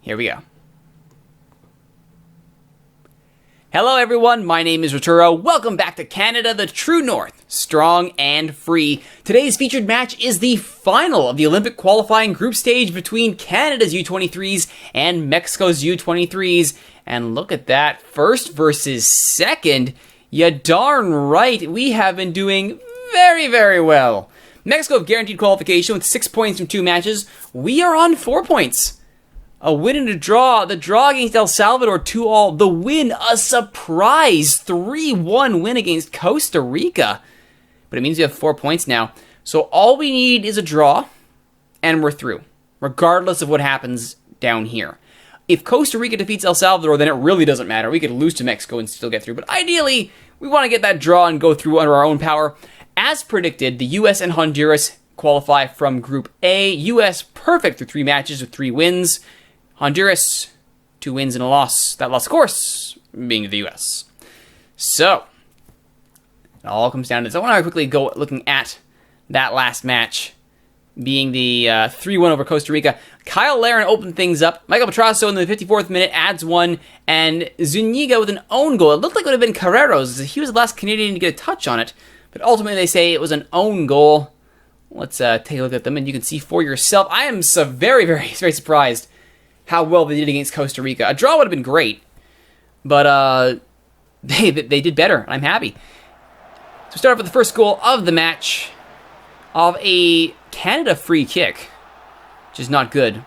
Here we go. Hello everyone, my name is Rituro. Welcome back to Canada, the true north, strong and free. Today's featured match is the final of the Olympic qualifying group stage between Canada's U23s and Mexico's U23s. And look at that, first versus second. You darn right, we have been doing very, very well. Mexico have guaranteed qualification with 6 points from 2 matches. We are on 4 points. A win and a draw. The draw against El Salvador 2-2. The win, a surprise 3-1 win against Costa Rica. But it means we have 4 points now. So all we need is a draw, and we're through, regardless of what happens down here. If Costa Rica defeats El Salvador, then it really doesn't matter. We could lose to Mexico and still get through. But ideally, we want to get that draw and go through under our own power. As predicted, the U.S. and Honduras qualify from Group A. U.S. perfect through 3 matches with 3 wins. Honduras, 2 wins and a loss. That loss, of course, being the U.S. So, it all comes down to this. I want to quickly go looking at that last match, being the 3-1 over Costa Rica. Kyle Larin opened things up. Michael Petrasso in the 54th minute adds 1, and Zuniga with an own goal. It looked like it would have been Carrero's. He was the last Canadian to get a touch on it, but ultimately they say it was an own goal. Let's take a look at them, and you can see for yourself. I am so very, very, very surprised how well they did against Costa Rica. A draw would have been great, but they did better. I'm happy. So start off with the first goal of the match of a Canada free kick, which is not good.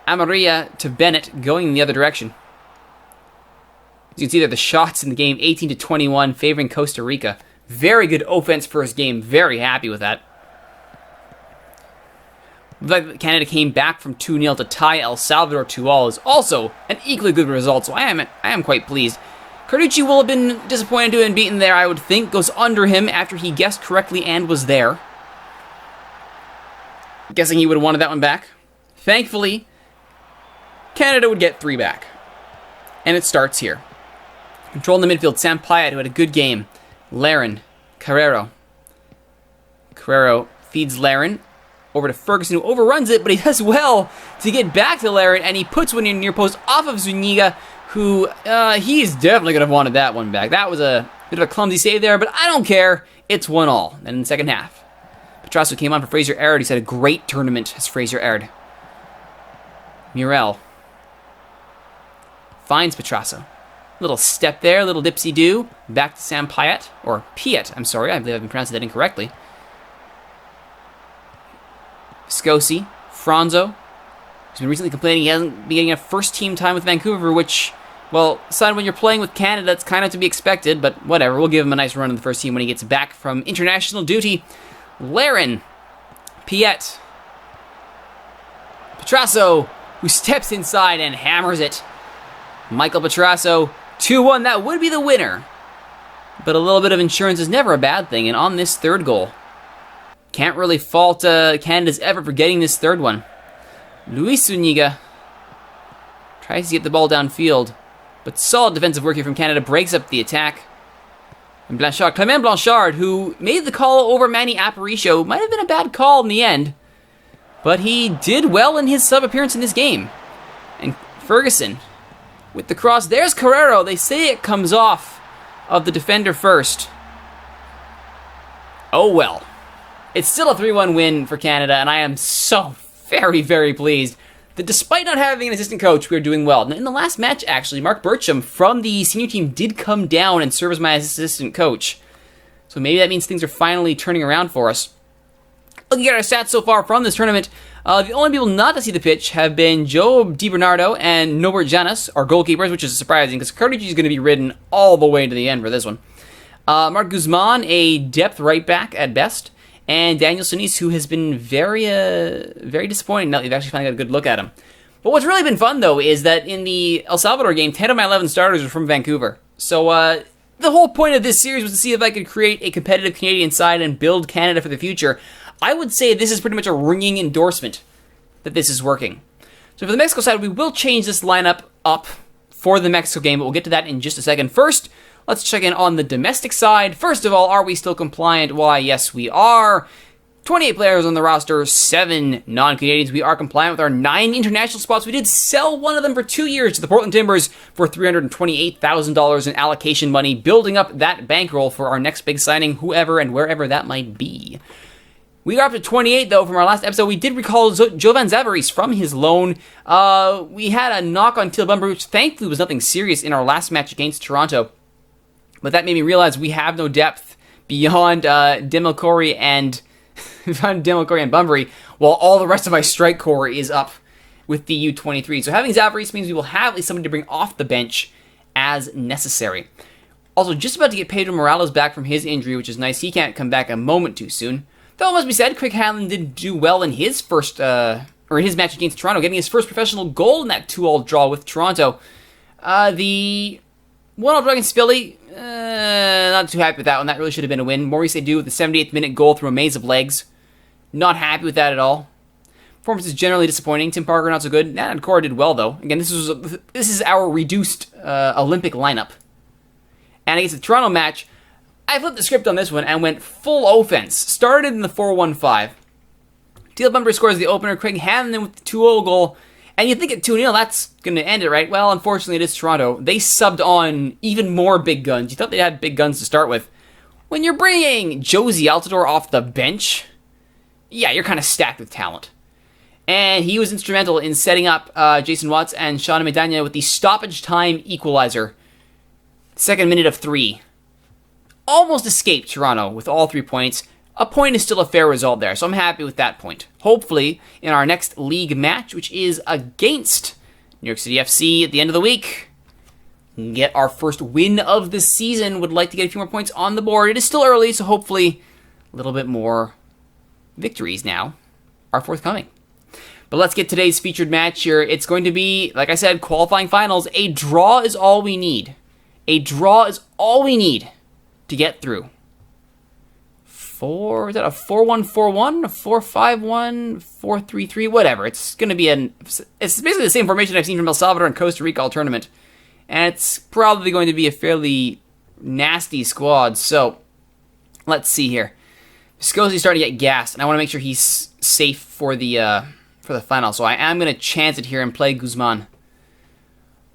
Amarilla to Bennett going in the other direction. As you can see there, the shots in the game, 18-21, favoring Costa Rica. Very good offense first game. Very happy with that. Canada came back from 2-0 to tie El Salvador 2-2 is also an equally good result, so I am quite pleased. Carducci will have been disappointed to have been beaten there, I would think. Goes under him after he guessed correctly and was there. Guessing he would have wanted that one back. Thankfully, Canada would get 3 back. And it starts here. Controlling the midfield, Sam Pyatt, who had a good game. Larin, Carrero. Carrero feeds Larin over to Ferguson, who overruns it, but he does well to get back to Larin, and he puts one in near post off of Zuniga, who, he's definitely going to have wanted that one back. That was a bit of a clumsy save there, but I don't care. It's 1-1. And in the second half, Petrasso came on for Fraser Aird. He's had a great tournament as Fraser Aird. Murrell finds Petrasso. Little step there, little dipsy-do. Back to Sam Pyatt, or Piet, I'm sorry. I believe I've been pronouncing that incorrectly. Scosi, Franzo, who's been recently complaining he hasn't been getting enough first-team time with Vancouver, which, well, son, when you're playing with Canada, it's kind of to be expected, but whatever. We'll give him a nice run in the first team when he gets back from international duty. Larin, Piet, Petrasso, who steps inside and hammers it. Michael Petrasso, 2-1. That would be the winner, but a little bit of insurance is never a bad thing, and on this third goal, can't really fault Canada's effort for getting this third one. Luis Zuniga tries to get the ball downfield, but solid defensive work here from Canada breaks up the attack. And Clement Blanchard, who made the call over Manny Aparicio, might have been a bad call in the end, but he did well in his sub-appearance in this game. And Ferguson with the cross. There's Carrero. They say it comes off of the defender first. Oh well. It's still a 3-1 win for Canada, and I am so very, very pleased that despite not having an assistant coach, we are doing well. Now, in the last match, actually, Mark Bircham from the senior team did come down and serve as my assistant coach. So maybe that means things are finally turning around for us. Looking at our stats so far from this tournament, the only people not to see the pitch have been Joe DiBernardo and Norbert Janis, our goalkeepers, which is surprising because Carducci is going to be ridden all the way to the end for this one. Mark Guzman, a depth right back at best. And Daniel Sonis, who has been very disappointing now that you've actually finally got a good look at him. But what's really been fun, though, is that in the El Salvador game, 10 of my 11 starters are from Vancouver. So the whole point of this series was to see if I could create a competitive Canadian side and build Canada for the future. I would say this is pretty much a ringing endorsement that this is working. So for the Mexico side, we will change this lineup up for the Mexico game, but we'll get to that in just a second. First, let's check in on the domestic side. First of all, are we still compliant? Why, yes, we are. 28 players on the roster, 7 non-Canadians. We are compliant with our 9 international spots. We did sell one of them for 2 years to the Portland Timbers for $328,000 in allocation money, building up that bankroll for our next big signing, whoever and wherever that might be. We are up to 28, though, from our last episode. We did recall Jovan Zavaris from his loan. We had a knock on Teal Bunbury, which thankfully was nothing serious in our last match against Toronto. But that made me realize we have no depth beyond Demilcori and Bunbury, while all the rest of my strike core is up with the U23. So having Zavaris means we will have at least somebody to bring off the bench as necessary. Also, just about to get Pedro Morales back from his injury, which is nice. He can't come back a moment too soon. Though it must be said, Craig Hanlon did do well in his first, or in his match against Toronto, getting his first professional goal in that 2-all draw with Toronto. The 1-all draw against Philly, not too happy with that one. That really should have been a win. Maurice Edu with the 78th minute goal through a maze of legs. Not happy with that at all. Performance is generally disappointing. Tim Parker not so good. Nat Cora did well though. Again, this is our reduced Olympic lineup. And against the Toronto match, I flipped the script on this one and went full offense. Started in the 4-1-5. Teal Bunbury scores the opener. Craig Hanlon with the 2-0 goal. And you think at 2-0, that's going to end it, right? Well, unfortunately, it is Toronto. They subbed on even more big guns. You thought they had big guns to start with. When you're bringing Josie Altidore off the bench, yeah, you're kind of stacked with talent. And he was instrumental in setting up Jason Watts and Sean Medagna with the stoppage time equalizer. Second minute of 3. Almost escaped Toronto with all 3 points. A point is still a fair result there, so I'm happy with that point. Hopefully, in our next league match, which is against New York City FC at the end of the week, we can get our first win of the season. Would like to get a few more points on the board. It is still early, so hopefully a little bit more victories now are forthcoming. But let's get today's featured match here. It's going to be, like I said, qualifying finals. A draw is all we need. A draw is all we need to get through. Is that a 4-1-4-1, a 4-5-1, 4-3-3, whatever. It's going to be it's basically the same formation I've seen from El Salvador and Costa Rica all tournament. And it's probably going to be a fairly nasty squad. So, let's see here. Viscosi's starting to get gassed, and I want to make sure he's safe for the final. So I am going to chance it here and play Guzman.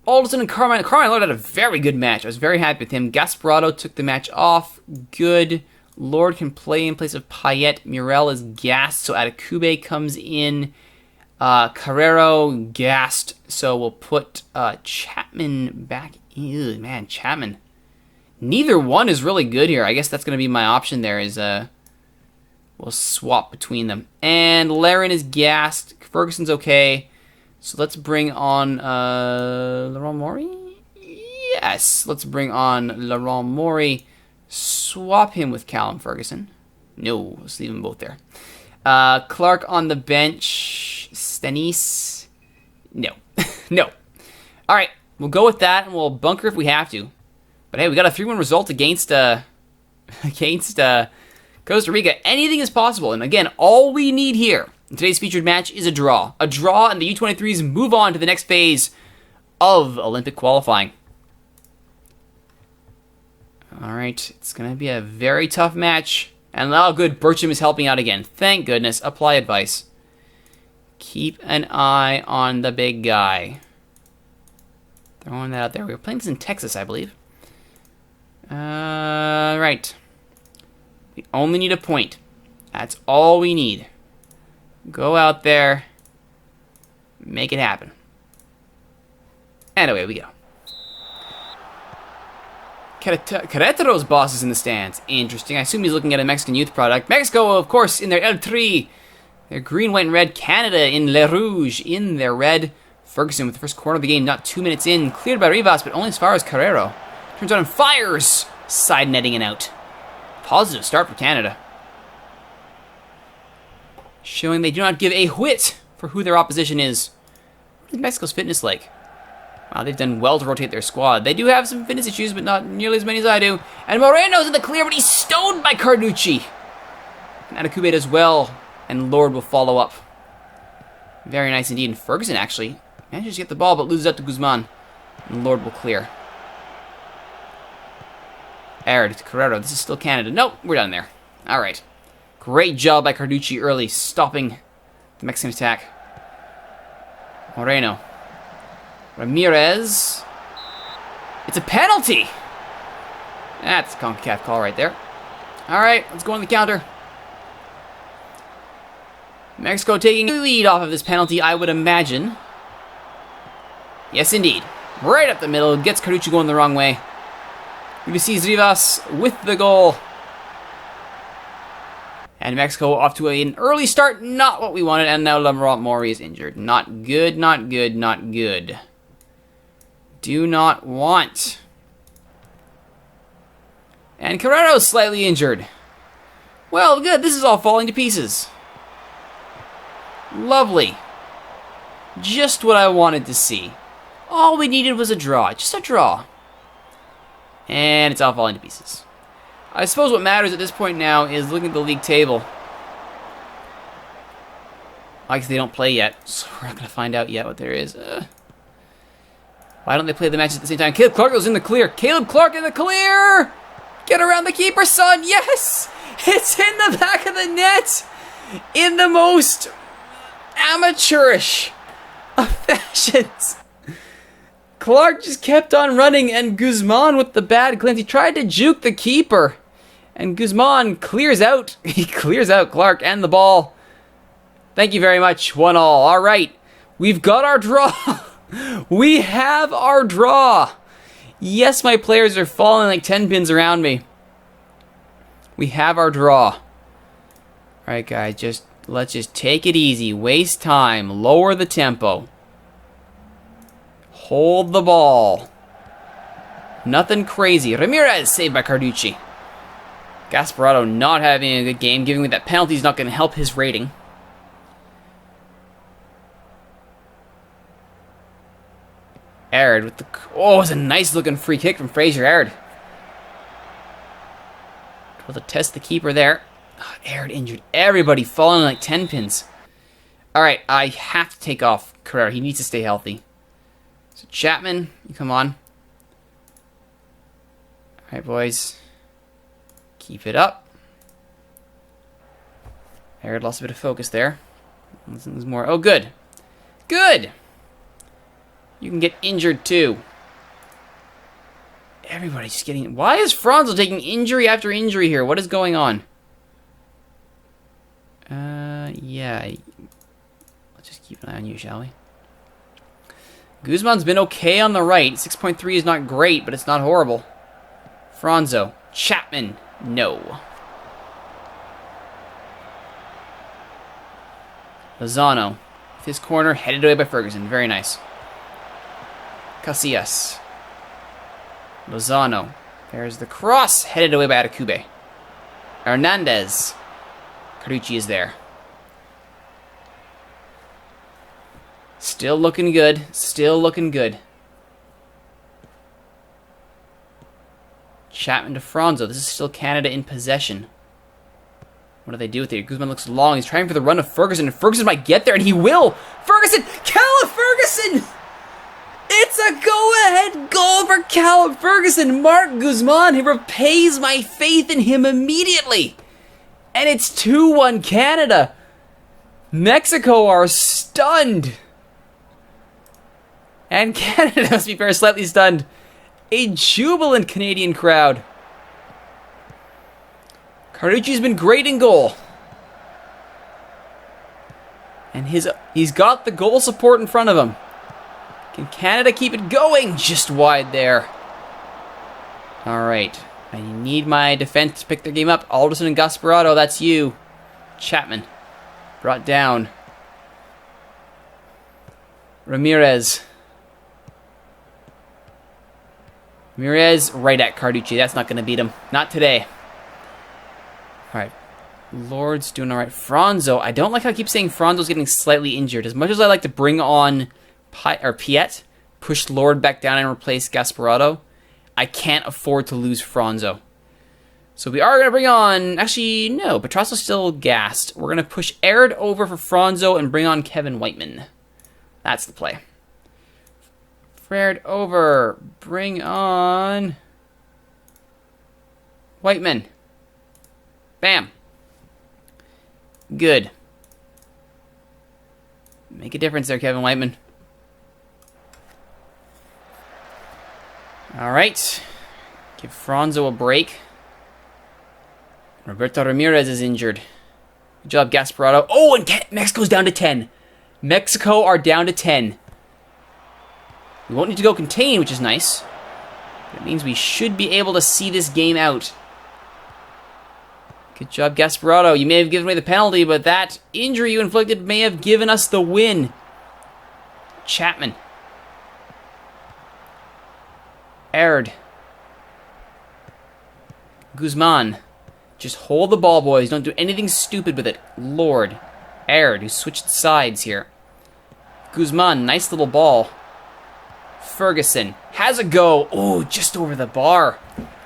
Alderson and Carmine Lord had a very good match. I was very happy with him. Gasparotto took the match off. Good. Lord can play in place of Payet. Murrell is gassed, so Adekube comes in. Carrero gassed, so we'll put Chapman back. Ew, man, Chapman. Neither one is really good here. I guess that's going to be my option there is we'll swap between them. And Larin is gassed. Ferguson's okay. So let's bring on Laurent Maury? Yes, let's bring on Laurent Maury. Swap him with Callum Ferguson. No, let's leave them both there. Clark on the bench. Stanis. No. No. All right, we'll go with that, and we'll bunker if we have to. But hey, we got a 3-1 result against Costa Rica. Anything is possible. And again, all we need here in today's featured match is a draw. A draw, and the U23s move on to the next phase of Olympic qualifying. All right, it's going to be a very tough match. And oh, good, Bertram is helping out again. Thank goodness. Apply advice. Keep an eye on the big guy. Throwing that out there. We were playing this in Texas, I believe. Right. We only need a point. That's all we need. Go out there. Make it happen. And away we go. Querétaro's boss is in the stands. Interesting. I assume he's looking at a Mexican youth product. Mexico, of course, in their El Tri. Their green, white, and red. Canada in Le Rouge in their red. Ferguson with the first corner of the game, not 2 minutes in. Cleared by Rivas, but only as far as Carrero. Turns on and fires. Side netting and out. Positive start for Canada. Showing they do not give a whit for who their opposition is. What is Mexico's fitness like? Wow, they've done well to rotate their squad. They do have some fitness issues, but not nearly as many as I do. And Moreno's in the clear, but he's stoned by Carducci. And Adekube does well, and Lord will follow up. Very nice indeed. And Ferguson actually manages to get the ball, but loses out to Guzman. And Lord will clear. Aired to Carrero. This is still Canada. Nope, we're done there. All right. Great job by Carducci early, stopping the Mexican attack. Moreno. Ramirez. It's a penalty! That's a CONCACAF call right there. Alright, let's go on the counter. Mexico taking the lead off of this penalty, I would imagine. Yes, indeed. Right up the middle, gets Carducci going the wrong way. Ulysses Rivas with the goal. And Mexico off to an early start, not what we wanted, and now Laurent Maury is injured. Not good, not good, not good. Do not want. And Carrero's slightly injured. Well, good, this is all falling to pieces. Lovely. Just what I wanted to see. All we needed was a draw, just a draw. And it's all falling to pieces. I suppose what matters at this point now is looking at the league table. I guess they don't play yet, so we're not going to find out yet what there is. Why don't they play the matches at the same time? Caleb Clark goes in the clear. Caleb Clark in the clear! Get around the keeper, son! Yes! It's in the back of the net! In the most amateurish of fashions. Clark just kept on running, and Guzman with the bad glimpse. He tried to juke the keeper, and Guzman clears out. He clears out Clark and the ball. Thank you very much. 1-1. All right. We've got our draw. We have our draw. Yes, my players are falling like 10 pins around me. We have our draw. All right, guys. Let's just take it easy. Waste time. Lower the tempo. Hold the ball. Nothing crazy. Ramirez saved by Carducci. Gasparotto not having a good game, giving me that penalty is not going to help his rating. Aird with the... Oh, it was a nice looking free kick from Fraser Aird. Able to test the keeper there. Oh, Aird injured. Everybody falling like 10 pins. Alright, I have to take off Carrera. He needs to stay healthy. So Chapman, you come on. Alright, boys. Keep it up. Aird lost a bit of focus there. There's more. Oh, good. Good! You can get injured too. Everybody's just getting... Why is Franzo taking injury after injury here? What is going on? Yeah. Let's just keep an eye on you, shall we? Guzman's been okay on the right. 6.3 is not great, but it's not horrible. Franzo. Chapman. No. Lozano. With his corner, headed away by Ferguson. Very nice. Casillas. Lozano. There's the cross, headed away by Atakube. Hernandez. Carducci is there. Still looking good. Still looking good. Chapman to Franzo. This is still Canada in possession. What do they do with it? Guzman looks long. He's trying for the run of Ferguson, and Ferguson might get there, and he will. Ferguson! Callum Ferguson! It's a go-ahead goal for Callum Ferguson. Mark Guzman, he repays my faith in him immediately. And it's 2-1 Canada. Mexico are stunned. And Canada, must be fair, slightly stunned. A jubilant Canadian crowd. Carducci's been great in goal. And he's got the goal support in front of him. Can Canada keep it going? Just wide there. Alright. I need my defense to pick their game up. Alderson and Gasparotto, that's you. Chapman. Brought down. Ramirez. Ramirez right at Carducci. That's not going to beat him. Not today. Alright. Lord's doing alright. Franzo. I don't like how I keep saying Franzo's getting slightly injured. As much as I like to bring on Piet, push Lord back down and replace Gasparotto, I can't afford to lose Franzo. So we are going to bring on... Actually, no. Petrasso's still gassed. We're going to push Aird over for Franzo and bring on Kevin Whiteman. That's the play. Aird over. Bring on... Whiteman. Bam. Good. Make a difference there, Kevin Whiteman. All right. Give Franzo a break. Roberto Ramirez is injured. Good job, Gasparotto. Oh, and Mexico's down to 10. Mexico are down to 10. We won't need to go contain, which is nice. That means we should be able to see this game out. Good job, Gasparotto. You may have given away the penalty, but that injury you inflicted may have given us the win. Chapman. Aird. Guzman. Just hold the ball, boys. Don't do anything stupid with it. Lord. Aird, who switched sides here. Guzman, nice little ball. Ferguson has a go. Oh, just over the bar.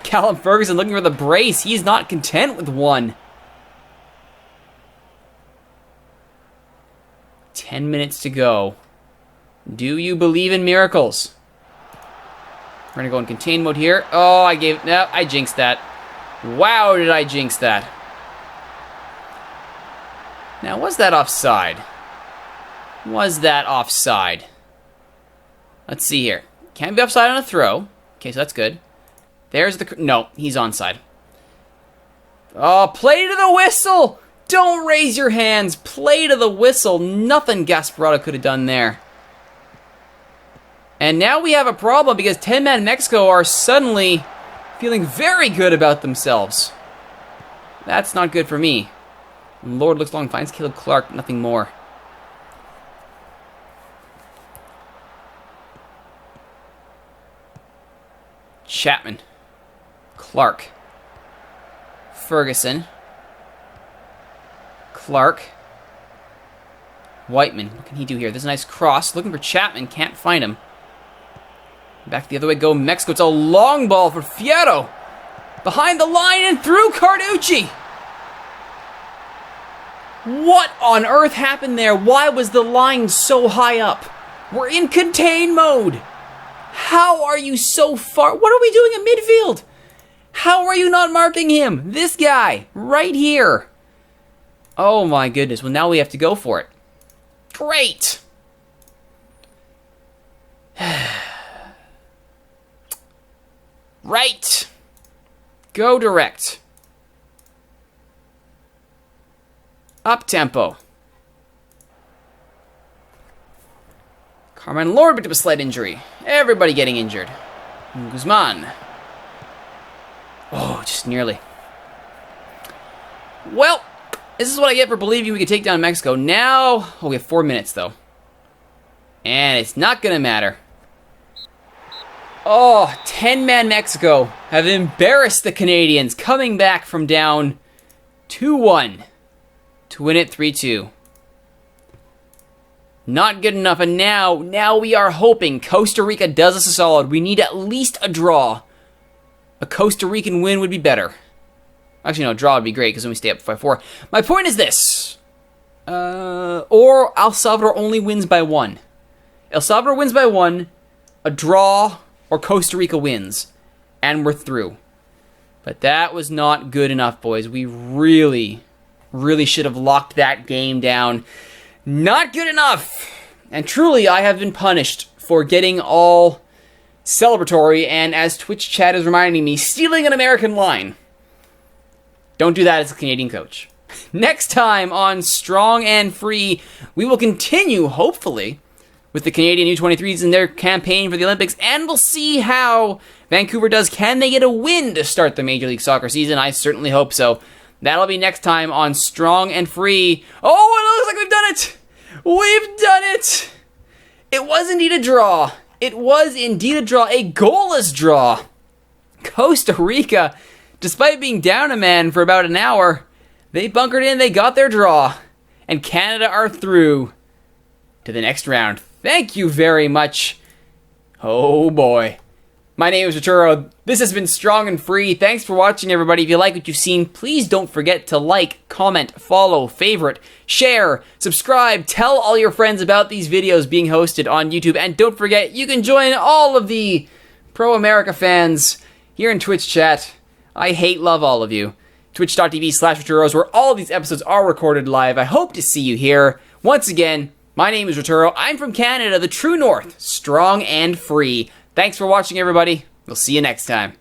Callum Ferguson looking for the brace. He's not content with one. 10 minutes to go. Do you believe in miracles? We're going to go in contain mode here. Oh, I jinxed that. Wow, did I jinx that. Now, was that offside? Was that offside? Let's see here. Can't be offside on a throw. Okay, so that's good. There's the... No, he's onside. Oh, play to the whistle! Don't raise your hands. Play to the whistle. Nothing Gasparotto could have done there. And now we have a problem because 10-man Mexico are suddenly feeling very good about themselves. That's not good for me. Lord looks long, finds Caleb Clark, nothing more. Chapman. Clark. Ferguson. Clark. Whiteman. What can he do here? There's a nice cross. Looking for Chapman. Can't find him. Back the other way go Mexico. It's a long ball for Fierro. Behind the line and through Carducci. What on earth happened there? Why was the line so high up? We're in contain mode. How are you so far? What are we doing in midfield? How are you not marking him? This guy, right here. Oh my goodness. Well, now we have to go for it. Great. Right. Go direct. Up tempo. Carmine Lord picked up a slight injury. Everybody getting injured. Guzman. Oh, just nearly. Well, this is what I get for believing we could take down Mexico. Now, oh, we have 4 minutes, though. And it's not going to matter. Oh, 10-man Mexico have embarrassed the Canadians, coming back from down 2-1 to win it 3-2. Not good enough, and now we are hoping Costa Rica does us a solid. We need at least a draw. A Costa Rican win would be better. Actually, no, a draw would be great because then we stay up 5-4. My point is this. Or El Salvador only wins by 1. El Salvador wins by 1, a draw, or Costa Rica wins. And we're through. But that was not good enough, boys. We really should have locked that game down. Not good enough! And truly, I have been punished for getting all celebratory and, as Twitch chat is reminding me, stealing an American line. Don't do that as a Canadian coach. Next time on Strong and Free, we will continue, hopefully, with the Canadian U23s in their campaign for the Olympics, and we'll see how Vancouver does. Can they get a win to start the Major League Soccer season? I certainly hope so. That'll be next time on Strong and Free. Oh, it looks like we've done it! We've done it! It was indeed a draw. It was indeed a draw. A goalless draw. Costa Rica, despite being down a man for about an hour, they bunkered in, they got their draw. And Canada are through to the next round. Thank you very much. Oh boy. My name is Rituro. This has been Strong and Free. Thanks for watching, everybody. If you like what you've seen, please don't forget to like, comment, follow, favorite, share, subscribe, tell all your friends about these videos being hosted on YouTube, and don't forget, you can join all of the pro-America fans here in Twitch chat. I hate love all of you. twitch.tv/Rituros, where all of these episodes are recorded live. I hope to see you here. Once again, my name is Rituro. I'm from Canada, the true north, strong and free. Thanks for watching, everybody. We'll see you next time.